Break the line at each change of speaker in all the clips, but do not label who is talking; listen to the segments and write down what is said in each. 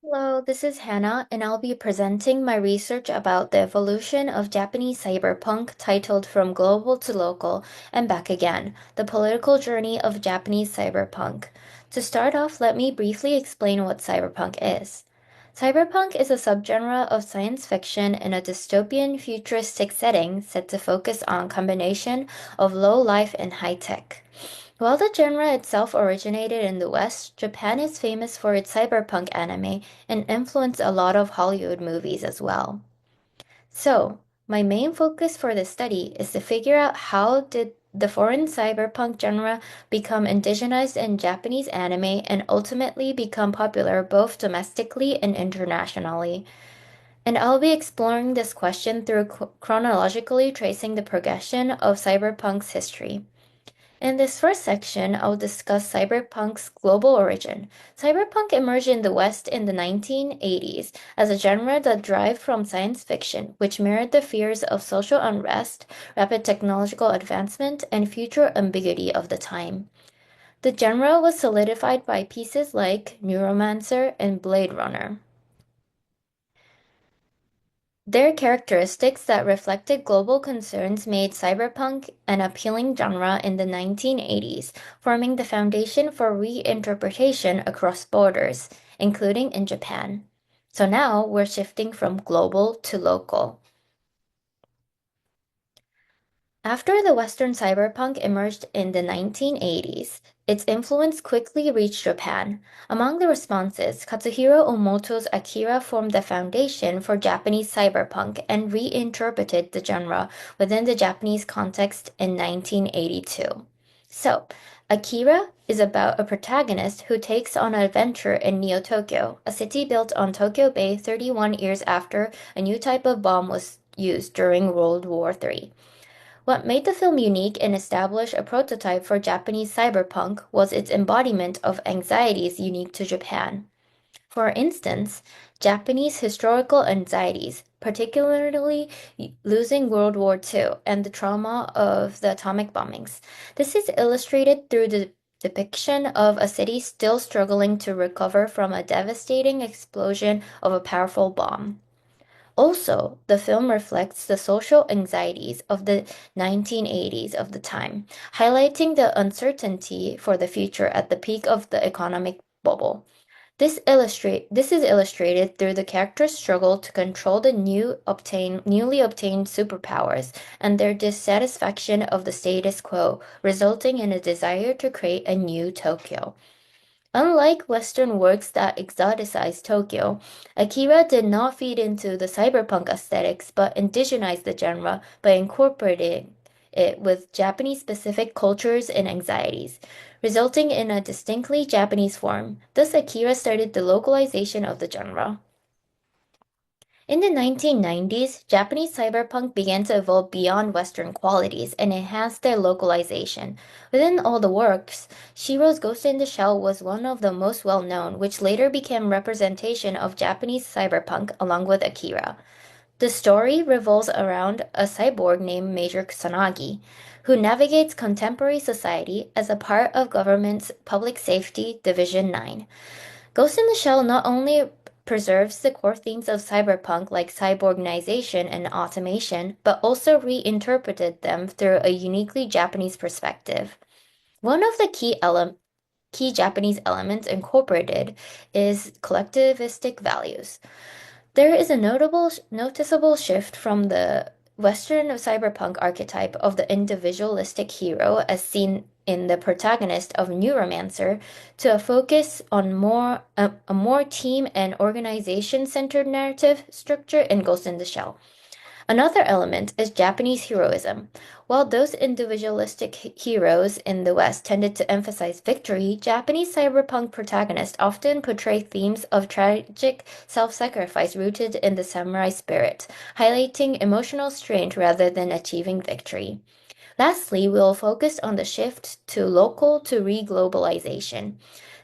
Hello, this is Hannah, and I'll be presenting my research about the evolution of Japanese cyberpunk titled From Global to Local and Back Again, The Political Journey of Japanese Cyberpunk. To start off, let me briefly explain what cyberpunk is. Cyberpunk is a subgenre of science fiction in a dystopian futuristic setting set to focus on combination of low life and high tech. While the genre itself originated in the West, Japan is famous for its cyberpunk anime and influenced a lot of Hollywood movies as well. So, my main focus for this study is to figure out how did the foreign cyberpunk genre become indigenized in Japanese anime and ultimately become popular both domestically and internationally. And I'll be exploring this question through chronologically tracing the progression of cyberpunk's history. In this first section, I'll discuss cyberpunk's global origin. Cyberpunk emerged in the West in the 1980s as a genre that derived from science fiction, which mirrored the fears of social unrest, rapid technological advancement, and future ambiguity of the time. The genre was solidified by pieces like Neuromancer and Blade Runner. Their characteristics that reflected global concerns made cyberpunk an appealing genre in the 1980s, forming the foundation for reinterpretation across borders, including in Japan. So now we're shifting from global to local. After the Western cyberpunk emerged in the 1980s, its influence quickly reached Japan. Among the responses, Katsuhiro Omoto's Akira formed the foundation for Japanese cyberpunk and reinterpreted the genre within the Japanese context in 1982. So, Akira is about a protagonist who takes on an adventure in Neo Tokyo, a city built on Tokyo Bay 31 years after a new type of bomb was used during World War III. What made the film unique and establish a prototype for Japanese cyberpunk was its embodiment of anxieties unique to Japan. For instance, Japanese historical anxieties, particularly losing World War II and the trauma of the atomic bombings. This is illustrated through the depiction of a city still struggling to recover from a devastating explosion of a powerful bomb. Also, the film reflects the social anxieties of the 1980s of the time, highlighting the uncertainty for the future at the peak of the economic bubble. This is illustrated through the characters' struggle to control the newly obtained superpowers and their dissatisfaction of the status quo, resulting in a desire to create a new Tokyo. Unlike Western works that exoticize Tokyo, Akira did not feed into the cyberpunk aesthetics but indigenized the genre by incorporating it with Japanese specific cultures and anxieties, resulting in a distinctly Japanese form. Thus, Akira started the localization of the genre. In the 1990s, Japanese cyberpunk began to evolve beyond Western qualities and enhance their localization. Within all the works, Shiro's Ghost in the Shell was one of the most well-known, which later became representation of Japanese cyberpunk along with Akira. The story revolves around a cyborg named Major Kusanagi, who navigates contemporary society as a part of government's Public Safety Division 9. Ghost in the Shell not only preserves the core themes of cyberpunk like cyborganization and automation, but also reinterpreted them through a uniquely Japanese perspective. One of the key Japanese elements incorporated is collectivistic values. There is a noticeable shift from the Western cyberpunk archetype of the individualistic hero as seen in the protagonist of Neuromancer to a focus on a more team and organization centered narrative structure in Ghost in the Shell. Another element is Japanese heroism. While those individualistic heroes in the West tended to emphasize victory, Japanese cyberpunk protagonists often portray themes of tragic self-sacrifice rooted in the samurai spirit, highlighting emotional strength rather than achieving victory. Lastly, we'll focus on the shift to local to re-globalization.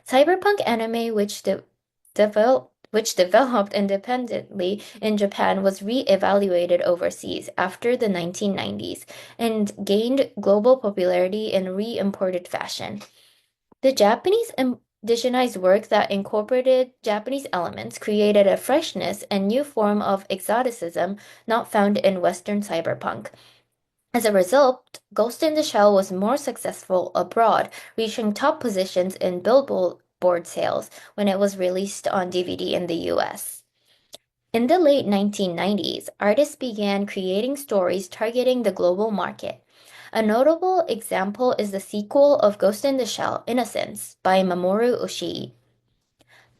Cyberpunk anime, which developed independently in Japan, was re-evaluated overseas after the 1990s and gained global popularity in re-imported fashion. The Japanese indigenized work that incorporated Japanese elements created a freshness and new form of exoticism not found in Western cyberpunk. As a result, Ghost in the Shell was more successful abroad, reaching top positions in Billboard sales when it was released on DVD in the US. In the late 1990s, artists began creating stories targeting the global market. A notable example is the sequel of Ghost in the Shell, Innocence, by Mamoru Oshii.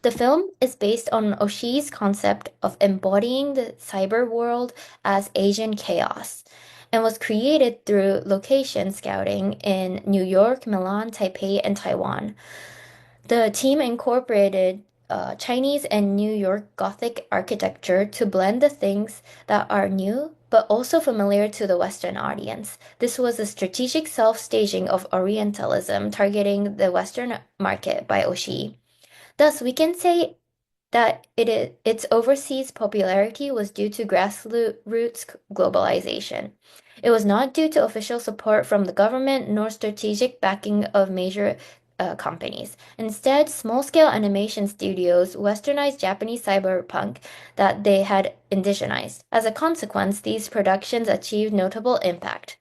The film is based on Oshii's concept of embodying the cyber world as Asian chaos and was created through location scouting in New York, Milan, Taipei, and Taiwan. The team incorporated Chinese and New York Gothic architecture to blend the things that are new but also familiar to the Western audience. This was a strategic self-staging of Orientalism targeting the Western market by Oshii. Thus, we can say that its overseas popularity was due to grassroots globalization. It was not due to official support from the government nor strategic backing of major companies. Instead, small-scale animation studios westernized Japanese cyberpunk that they had indigenized. As a consequence, these productions achieved notable impact.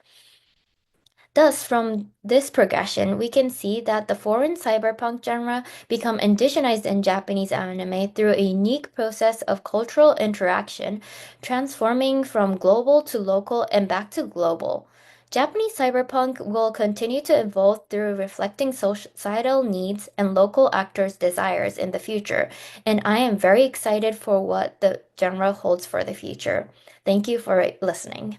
Thus, from this progression, we can see that the foreign cyberpunk genre become indigenized in Japanese anime through a unique process of cultural interaction, transforming from global to local and back to global. Japanese cyberpunk will continue to evolve through reflecting societal needs and local actors' desires in the future, and I am very excited for what the genre holds for the future. Thank you for listening.